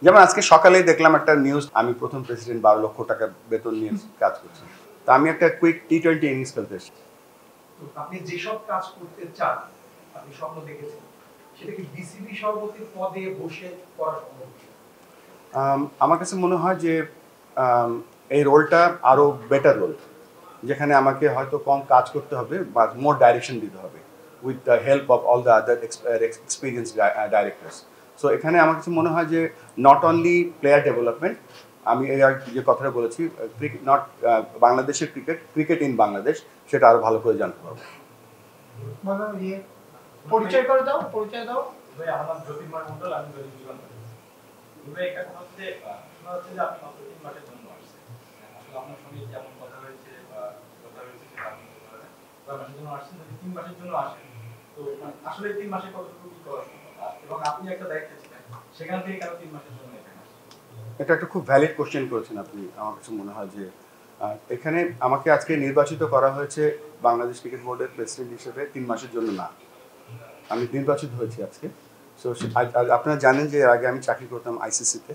যেমন আজকে সকালেই দেখলাম একটা নিউজ, আমি প্রথম প্রেসিডেন্ট, 12 লক্ষ টাকা বেতন নিয়ে কাজ করছি। তা আমি একটা কুইক টি-20 ইনিংস খেলতে এসেছি। আপনি যেসব কাজ করতে চান, আপনি স্বপ্ন দেখেছেন, সেটা কি বিসিবি সভাপতির পদে বসে করা সম্ভব? আমার কাছে মনে হয় যে এই রোলটা আরো বেটার রোল, যেখানে আমাকে হয়তো কম কাজ করতে হবে বা মোর ডাইরেকশন দিতে হবে with the help of all the other experience directors. So এখানে আমার কাছে মনে হয় যে নট অনলি প্লেয়ার ডেভেলপমেন্ট, আমি এই যে কথাটা বলেছি, ক্রিকেট নট বাংলাদেশের ক্রিকেট ইন বাংলাদেশ, সেটা আরো ভালো করে জানতে পারবো। পরিচয় করে দাও, পরিচয় দাও। ভাই, আমার নাম জ্যোতির্ময় মণ্ডল, আমি দৈনিক যুগান্তর। ভাই, একটা কথা হচ্ছে যে আপনি মাত্র 3 মাসের জন্য আসছেন। আসলে আপনার সঙ্গে যেমন কথা হয়েছে সেটা আপনি বলতে পারেন। 6 মাসের জন্য আসছেন, যদি 3 মাসের জন্য আসেন, তো আসলে 3 মাসে কতটুকু কি করা সম্ভব? এবং আপনি একটা দায়িত্বে ছিলেন, সেখান থেকে কেন 3 মাসের জন্য এখানে আসছেন? এটা একটা খুব ভ্যালিড কোশ্চেন করেছেন আপনি। আমার কাছে মনে হয় যে এখানে আমাকে আজকে নির্বাচিত করা হয়েছে বাংলাদেশ ক্রিকেট বোর্ডের প্রেসিডেন্ট হিসেবে 3 মাসের জন্য না, আমি নির্বাচিত হয়েছি আজকে। সো আপনারা জানেন যে এর আগে আমি চাকরি করতাম আইসিসিতে,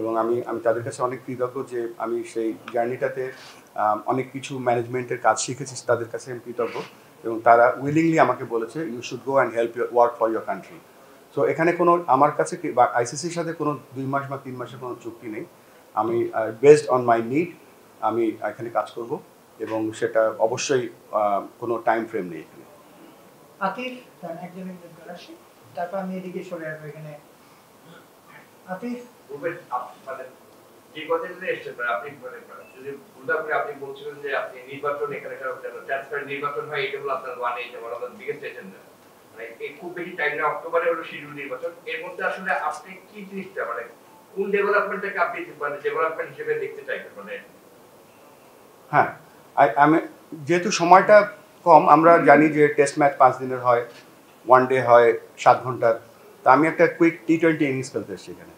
এবং আমি আমি তাদের কাছে অনেক কৃতজ্ঞ যে আমি সেই জার্নিটাতে অনেক কিছু ম্যানেজমেন্টের কাজ শিখেছি, তাদের কাছে আমি কৃতজ্ঞ, এবং তারা উইলিংলি আমাকে বলেছে you should go and help your work for your country. So এখানে কোনো আমার কাছে বা আইসিসির সাথে কোনো 2 মাস বা 3 মাসের কোনো চুক্তি নেই। আমি বেসড অন মাই নিড আমি এখানে কাজ করব, এবং সেটা অবশ্যই কোনো টাইম ফ্রেম নেই এখানে। আতিফ একজন আসি, তারপর আমি এদিকে সরে আসবো। এখানে আতিফ মানে যে কথাগুলো এসছে আপনি যদি ভুলটা করে আপনি বলছিলেন যে আপনি নির্বাচন এখানে ট্রান্সপারেন্ট নির্বাচন হয়, এটা হলো আপনার one age one of the biggest agenda. মানে খুব বেশি টাইম না, অক্টোবরে হলো শিডিউল নির্বাচন। এর মধ্যে আসলে আপনি কি জিনিসটা মানে কোন ডেভেলপমেন্টটাকে আপনি মানে ডেভেলপমেন্ট হিসেবে দেখতে চাইবেন? মানে হ্যাঁ, আমি যেহেতু সময়টা কম, আমরা জানি যে টেস্ট ম্যাচ 5 দিনের হয়, ওয়ান ডে হয় 7 ঘন্টার। তা আমি একটা কুইক টি-20 ইনিংস খেলতে এসেছি এখানে।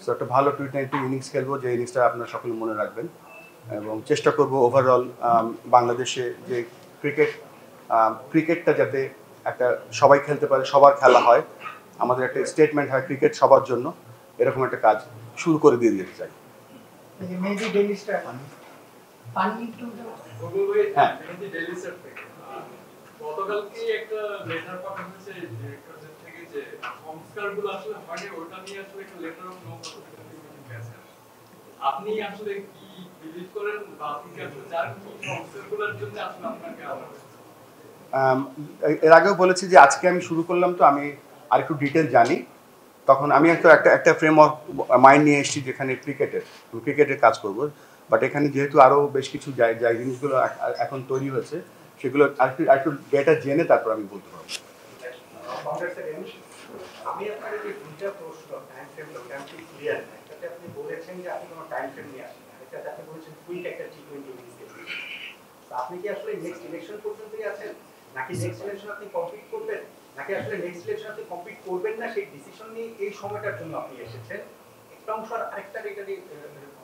সো একটা ভালো টি-20 ইনিংস খেলবো, যে ইনিংসটা আপনারা সকলে মনে রাখবেন, এবং চেষ্টা করব ওভারঅল বাংলাদেশে যে ক্রিকেটটা যাতে একটা সবাই খেলতে পারে, সবার খেলা হয়, আমাদের একটা স্টেটমেন্ট হয় ক্রিকেট সবার জন্য, এরকম একটা কাজ শুরু করে দিয়ে যেতে চাই। মেহেদি ডেইলি স্টার পানি একটু হ্যাঁ, মেহেদি ডেইলি স্টার থেকে গতকালকে একটা লেটার পাঠানো হয়েছে ডিরেক্টরদের থেকে যে সংস্কারগুলো আসলে হয়নি, ওটা নিয়ে আসলে একটা লেটার অফ নো গেছে। আপনি আসলে কি বিলিভ করেন বা আপনি কি আসলে চান কি সংস্কারগুলোর জন্য আসলে আপনাকে এর আগেও বলেছি যে আজকে আমি শুরু করলাম, তো আমি আরেকটু ডিটেল জানি। তখন আমি একটা ফ্রেম অফ মাইন্ড নিয়ে এসেছি যেখানে ক্রিকেটের কাজ করব। বাট এখানে যেহেতু আরও বেশ কিছু জিনিসগুলো এখন তৈরি হয়েছে, সেগুলো আরেকটু বেটার জেনে তারপর আমি বলতে পারবো। আমি আপনাকে যে দুইটা প্রশ্ন টাইম ফ্রেমটা ক্যাম্পটি ক্লিয়ার না, এটাতে আপনি বলেছেন যে আপনি কোনো টাইম ফ্রেম নিয়ে আসেন, এটাতে আপনি বলেছেন কুইক একটা টি-20 ইনিংস খেলতে। আপনি কি আসলে নেক্সট ইলেকশন পর্যন্তই আছেন, নাকি নেক্সট ইলেকশন আপনি কমপ্লিট করবেন, নাকি আসলে নেক্সট ইলেকশন আপনি কমপ্লিট করবেন না, সেই ডিসিশন নিয়ে এই সময়টার জন্য আপনি এসেছেন? একটা অংশ আর আরেকটা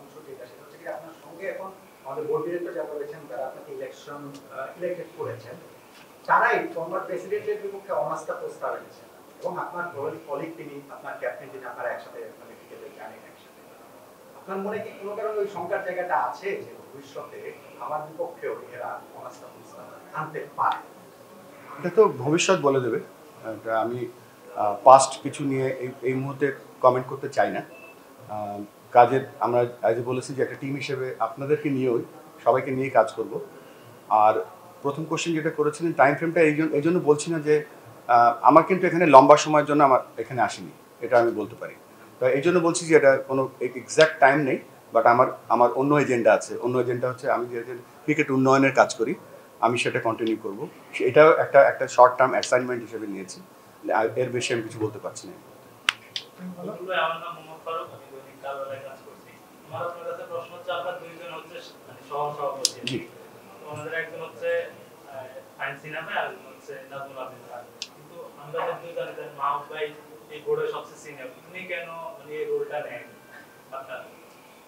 অংশ যেটা, সেটা হচ্ছে কি আপনার সঙ্গে এখন আমাদের বোর্ড ডিরেক্টর যারা রয়েছেন, যারা আপনাকে ইলেক্টেড করেছেন, তারাই ফর্মার প্রেসিডেন্টের বিপক্ষে অনাস্থা প্রস্তাব এনেছেন, এবং আপনার কলিগ তিনি, আপনার ক্যাপ্টেন তিনি, আপনারা একসাথে মানে ক্রিকেটে জানেন একসাথে। আপনার মনে কি কোনো কারণে ওই শঙ্কার জায়গাটা আছে যে ভবিষ্যতে আমার বিপক্ষেও এরা অনাস্থা প্রস্তাব আনতে পারে? এটা তো ভবিষ্যৎ বলে দেবে, এটা আমি পাস্ট কিছু নিয়ে এই মুহূর্তে কমেন্ট করতে চাই না। কাজের আমরা আজ বলেছি যে একটা টিম হিসেবে আপনাদেরকে নিয়েও সবাইকে নিয়ে কাজ করব। আর প্রথম কোশ্চেন যেটা করেছিলেন টাইম ফ্রেমটা, এই জন্য বলছি না যে আমার কিন্তু এখানে লম্বা সময়ের জন্য আমার এখানে আসেনি, এটা আমি বলতে পারি। তো এই জন্য বলছি যে এটা কোনো এক্স্যাক্ট টাইম নেই, বাট আমার অন্য এজেন্ডা আছে। অন্য এজেন্ডা হচ্ছে আমি যেহেতু ক্রিকেট উন্নয়নের কাজ করি, আমি সেটা কন্টিনিউ করবো। এটাও একটা শর্ট টার্ম অ্যাসাইনমেন্ট হিসেবে নিয়েছি, আর এর বেশি আমি কিছু বলতে পারছি না। আমার নাম মোহাম্মদ ফারুক, আমি দৈনিক কালবেলায় কাজ করছি। আমার আপনার কাছে প্রশ্ন হচ্ছে, আপনার দুইজন হচ্ছে মানে সহ-সভাপতি, আমাদের একজন হচ্ছে ফাইন সিনামে, আর একজন হচ্ছে নাজমুল আবিদ খান। কিন্তু আমরা যে জানি যে মাহবুব ভাই এই বোর্ডের সবচেয়ে সিনিয়র, তিনি কেন মানে এই রোলটা নেন?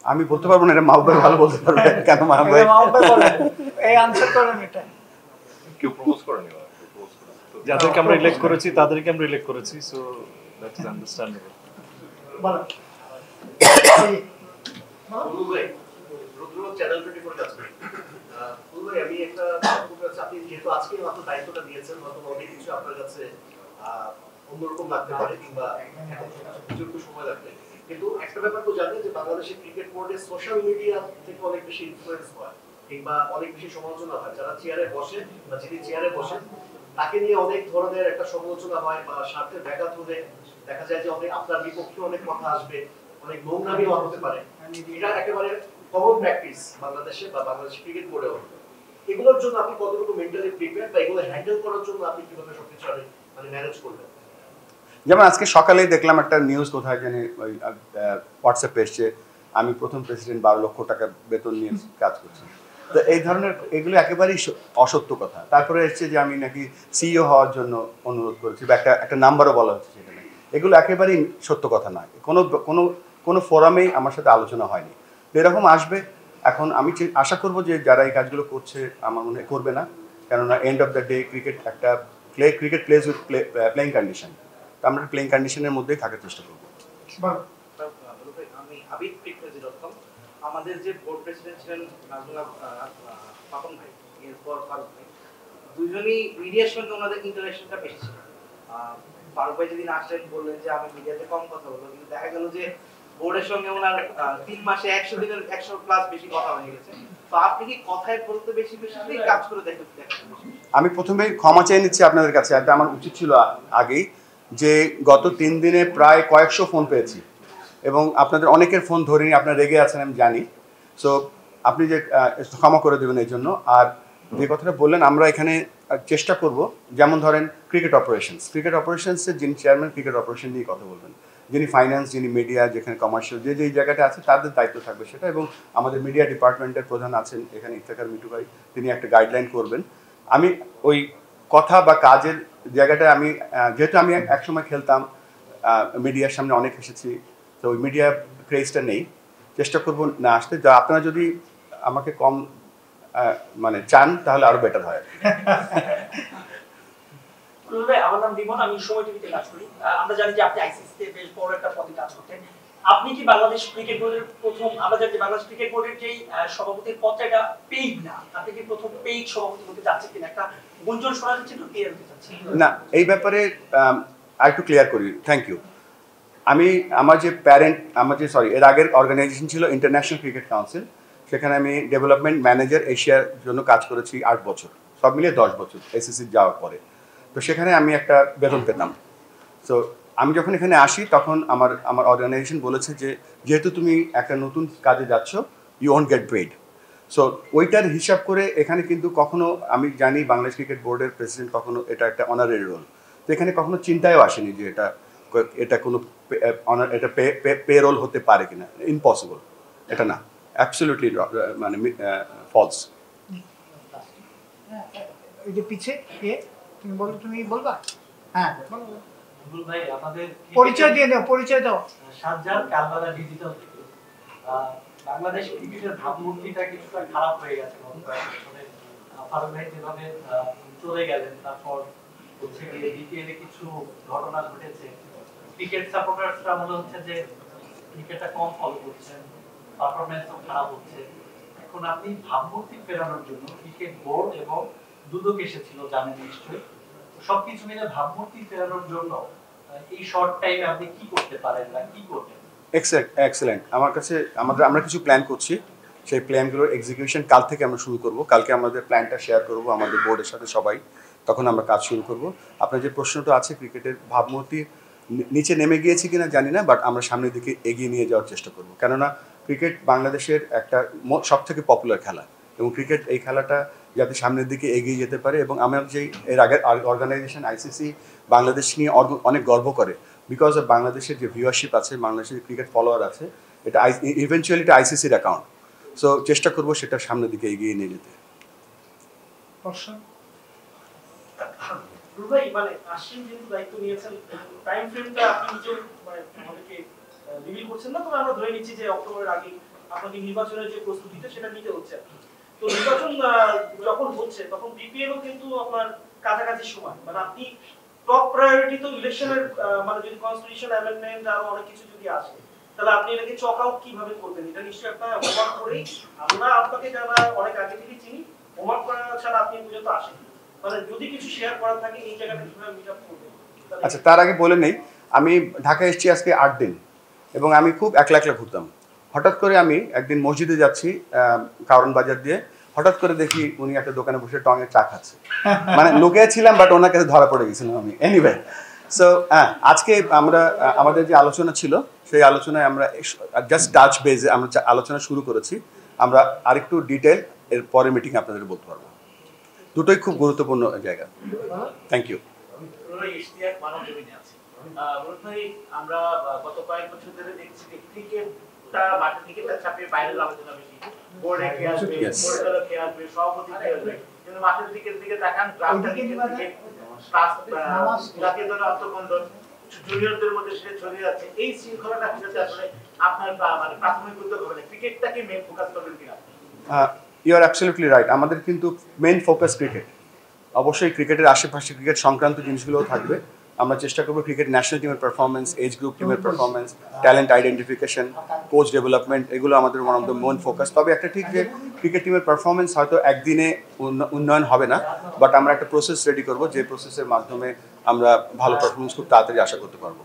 আমি বলতে পারবো না, এটা মাহবুব ভাই ভালো বলতে পারবে। কেন মাহবুব ভাই বলেন, এই আনসার করেন। এটা কেউ প্রপোজ করেনি, যাদেরকে আমরা ইলেক্ট করেছি তাদেরকে আমরা ইলেক্ট করেছি, সো দ্যাট ইজ আন্ডারস্ট্যান্ডেবল। বলেন। ফুলু ভাই, রুদ্র চ্যানেল 24 কাজ করি। ফুলু ভাই, আমি একটা আপনি যেহেতু আজকে মাত্র দায়িত্বটা দিয়েছেন, হয়তো অনেক কিছু আপনার কাছে অন্যরকম লাগতে পারে কিংবা কিছু একটু সময় লাগবে, কিন্তু একটা ব্যাপার তো জানেন যে বাংলাদেশের ক্রিকেট বোর্ডে সোশ্যাল মিডিয়া থেকে অনেক বেশি ইনফ্লুয়েন্স হয় কিংবা অনেক বেশি সমালোচনা হয়। যারা চেয়ারে বসে বা যিনি চেয়ারে বসেন তাকে নিয়ে অনেক ধরনের একটা সমালোচনা হয় বা স্বার্থের ব্যাঘাত হলে দেখা যায় যে অনেক আপনার বিপক্ষে অনেক কথা আসবে, অনেক নোংরামি হতে পারে। এটা একেবারে কমন প্র্যাকটিস বাংলাদেশে বা বাংলাদেশ ক্রিকেট বোর্ডেও। এগুলোর জন্য আপনি কতটুকু মেন্টালি প্রিপেয়ার বা এগুলো হ্যান্ডেল করার জন্য আপনি কিভাবে সবকিছু মানে ম্যানেজ করবেন? যেমন আজকে সকালেই দেখলাম একটা নিউজ কোথায় জানি ওই হোয়াটসঅ্যাপে এসছে, আমি প্রথম প্রেসিডেন্ট 12 লক্ষ টাকা বেতন নিয়ে কাজ করছি। তো এই ধরনের এগুলো একেবারেই অসত্য কথা। তারপরে এসছে যে আমি নাকি সিইও হওয়ার জন্য অনুরোধ করেছি বা একটা নাম্বারও বলা হচ্ছে সেখানে। এগুলো একেবারেই সত্য কথা নয়। কোনো ফোরামেই আমার সাথে আলোচনা হয়নি। এরকম আসবে। এখন আমি আশা করব যে যারা এই কাজগুলো করছে আমার মনে করবে না, কেননা end of the day cricket plays with playing condition. তো আমরা প্লেইং কন্ডিশনের মধ্যেই থাকার চেষ্টা করবো। আমি হাবিব টেকনোলজি.com, আমাদের যে বোর্ড প্রেসিডেন্ট ছিলেন পাপন ভাই, এরপর ফারুক ভাই, দুজনই মিডিয়ার সঙ্গে ওনাদের ইন্টারেকশনটা বেশি ছিল। ফারুক ভাই যেদিন আসলেন বললেন যে আমি মিডিয়াতে কম কথা বলবো, কিন্তু দেখা গেল যে বোর্ডের সঙ্গে ওনার 3 মাসে 100 দিনের 100 প্লাস বেশি কথা হয়ে গেছে। তো আপনি কি কথায় বলতে বেশি কাজ করে দেখতে? আমি প্রথমেই ক্ষমা চেয়ে নিচ্ছি আপনাদের কাছে, এটা আমার উচিত ছিল আগেই, যে গত 3 দিনে প্রায় কয়েকশো ফোন পেয়েছি এবং আপনাদের অনেকের ফোন ধরিনি, আপনারা রেগে আছেন আমি জানি। সো আপনি যে ক্ষমা করে দেবেন এই জন্য। আর যে কথাটা বললেন, আমরা এখানে চেষ্টা করব, যেমন ধরেন ক্রিকেট অপারেশনসের যিনি চেয়ারম্যান, ক্রিকেট অপারেশন নিয়ে কথা বলবেন, যিনি ফাইন্যান্স, যিনি মিডিয়া, যেখানে কমার্শিয়াল, যে জায়গাটা আছে তাদের দায়িত্ব থাকবে সেটা। এবং আমাদের মিডিয়া ডিপার্টমেন্টের প্রধান আছেন এখানে ইফতেখার মিটু ভাই, তিনি একটা গাইডলাইন করবেন। আমি ওই কথা বা কাজের জায়গাটা আমি যেহেতু আমি একসময় খেলতাম, মিডিয়ার সামনে অনেক এসেছি, তো ওই মিডিয়া ক্রেজটা নেই, চেষ্টা করব না আসতে। যা আপনারা যদি আমাকে কম মানে চান তাহলে আরো বেটার হয়। আমার নাম রিমন, আমি সময় টিভিতে কাজ করি। আমরা জানি যে আপনি আইসিসিতে বেশ বড় একটা পদে কাজ করতেন। আপনি কি বাংলাদেশ ক্রিকেট বোর্ডের প্রথম, আমরা জানি বাংলাদেশ ক্রিকেট বোর্ডের যেই সভাপতির পদটা, এটা পেইড না, আপনি কি প্রথম পেইড সভাপতি হতে যাচ্ছেন কিনা? একটা গুঞ্জন শোনা যাচ্ছে, একটু ক্লিয়ার হতে চাচ্ছি। না, এই ব্যাপারে আরেকটু ক্লিয়ার করি। Thank you. এর আগের অর্গানাইজেশন ছিল ইন্টারন্যাশনাল ক্রিকেট কাউন্সিল, সেখানে আমি ডেভেলপমেন্ট ম্যানেজার এশিয়ার জন্য কাজ করেছি 8 বছর, সব মিলিয়ে 10 বছর এসএসসি যাওয়ার পরে। তো সেখানে আমি একটা বেতন পেতাম। সো আমি যখন এখানে আসি তখন আমার অর্গানাইজেশন বলেছে যে যেহেতু তুমি একটা নতুন কাজে যাচ্ছ, you won't get paid. So ওইটার হিসাব করে এখানে কিন্তু কখনো, আমি জানি বাংলাদেশ ক্রিকেট বোর্ডের প্রেসিডেন্ট কখনো এটা একটা অনারারি রোল, তো এখানে কখনো চিন্তায়ও আসেনি যে এটা কোনো এটা পে রোল হতে পারে কিনা। ইম্পসিবল, এটা না, অ্যাবসলিউটলি মানে ফলস। এই যে পিছে কে, তুমি বলবা? হ্যাঁ বলো। ভাই, আমাদের পরিচয় দাও। শাহজাহান কালবালা ডিজিটাল থেকে। বাংলাদেশ ক্রিকেটের ভাবমূর্তিটা কিছুটা খারাপ হয়ে গেছে ফারুক ভাই যেভাবে চলে গেলেন, তারপর হচ্ছে গিয়ে বিপিএলে কিছু ঘটনা ঘটেছে, ক্রিকেট সাপোর্টার্সরা মনে হচ্ছে যে ক্রিকেটটা কম ফলো করছেন, পারফরমেন্সও খারাপ হচ্ছে। এখন আপনি ভাবমূর্তি ফেরানোর জন্য ক্রিকেট বোর্ড এবং দুদক এসেছিল, জানেন নিশ্চয়ই, সবকিছু মিলে ভাবমূর্তি ফেরানোর জন্য এই শর্ট টাইমে আপনি কি করতে পারেন না কি করবেন? এক্সেলেন্ট। আমরা কিছু প্ল্যান করছি, সেই প্ল্যানগুলোর এক্সিকিউশন কাল থেকে আমরা শুরু করব। কালকে আমাদের প্ল্যানটা শেয়ার করব আমাদের বোর্ডের সাথে সবাই, তখন আমরা কাজ শুরু করব। আপনার যে প্রশ্নটা আছে, ক্রিকেটের ভাবমূর্তি নিচে নেমে গিয়েছে কিনা জানি না, বাট আমরা সামনের দিকে এগিয়ে নিয়ে যাওয়ার চেষ্টা করব। কেননা ক্রিকেট বাংলাদেশের একটা সবথেকে পপুলার খেলা, এবং ক্রিকেট এই খেলাটা যাতে সামনের দিকে এগিয়ে যেতে পারে। এবং আমার যে এর আগের অর্গানাইজেশন আইসিসি বাংলাদেশ নিয়ে অনেক গর্ব করে, বিকজ অফ বাংলাদেশের যে ভিউয়ারশিপ আছে, বাংলাদেশের ক্রিকেট ফলোয়ার আছে, এটা ইভেনচুয়ালি এটা আইসিসির অ্যাকাউন্ট। সো চেষ্টা করব সেটা সামনের দিকে এগিয়ে নিয়ে যেতে। ভাই, মানে আশ্বিন যেহেতু দায়িত্ব নিয়েছেন, টাইম ফ্রেমটা আপনি নিজে মানে আমাদেরকে রিভিল করছেন না, তবে আমরা ধরে নিচ্ছি যে অক্টোবরের আগে আপনাকে নির্বাচনের যে প্রস্তুতিটা সেটা নিতে হচ্ছে। তো নির্বাচন যখন হচ্ছে তখন বিপিএলও কিন্তু আপনার কাছাকাছি সময়, মানে আপনি টপ প্রায়োরিটি তো ইলেকশনের, মানে যদি কনস্টিটিউশন অ্যামেন্ডমেন্ট আর অনেক কিছু যদি আসে, তাহলে আপনি এটাকে চক আউট কিভাবে করবেন? এটা নিশ্চয়ই একটা হোমওয়ার্ক করেই, আমরা আপনাকে যারা অনেক আগে থেকে চিনি, হোমওয়ার্ক করা ছাড়া আপনি পর্যন্ত আসেন। মানে যদি কিছু শেয়ার করার থাকে এই জায়গাটা কিভাবে মিট আপ করবেন? আচ্ছা, তার আগে বলে নেই, আমি ঢাকা এসেছি আজকে 8 দিন এবং আমি খুব একলা একলা ঘুরতাম। হঠাৎ করে আমি একদিন মসজিদে যাচ্ছি কারণ বাজার দিয়ে, হঠাৎ করে দেখি উনি একটা দোকানে বসে টঙের চা খাচ্ছে। মানে লুকিয়ে ছিলাম, বাট ওনার কাছে ধরা পড়ে গেছিলাম আমি। এনিওয়ে, সো আজকে আমরা আমাদের যে আলোচনা ছিল সেই আলোচনায় আমরা জাস্ট টাচ বেজে আমরা আলোচনা শুরু করেছি। আমরা আরেকটু ডিটেল এর পরে মিটিং আপনাদের বলতে পারবো। দুটোই খুব গুরুত্বপূর্ণ জায়গা। Thank you. ইশতিয়াক মানব জমিনে আছে। মুরুদ ভাই, আমরা গত কয়েক বছর ধরে দেখছি যে ক্রিকেটটা মাঠে থেকে তার চাপে বাইরের আলোচনা বেশি। বোর্ডে কে আসবে, বোর্ডে কে আসবে, সভাপতি কে আসবে, কিন্তু মাঠের দিকে তাকান, গ্রামটা দিকে জাতীয় দলের আত্মকন্দন জুনিয়রদের মধ্যে সেটা ছড়িয়ে যাচ্ছে। এই শৃঙ্খলাটা কিভাবে আসলে আপনার মানে প্রাথমিক উদ্যোগ হবে না, ক্রিকেটটাকে মেন ফোকাস করবেন কিনা? You are absolutely right. আমাদের কিন্তু মেন ফোকাস ক্রিকেট। অবশ্যই ক্রিকেটের আশেপাশে ক্রিকেট সংক্রান্ত জিনিসগুলোও থাকবে। আমরা চেষ্টা করবো ক্রিকেট ন্যাশনাল টিমের পারফরমেন্স, এজ গ্রুপ টিমের performance, talent identification, coach development, এগুলো আমাদের one of the main focus. তবে একটা ঠিক যে ক্রিকেট টিমের পারফরমেন্স হয়তো একদিনে উন্নয়ন হবে না, বাট আমরা একটা প্রসেস রেডি করবো, যে প্রসেসের মাধ্যমে আমরা ভালো পারফরমেন্স খুব তাড়াতাড়ি আশা করতে পারবো।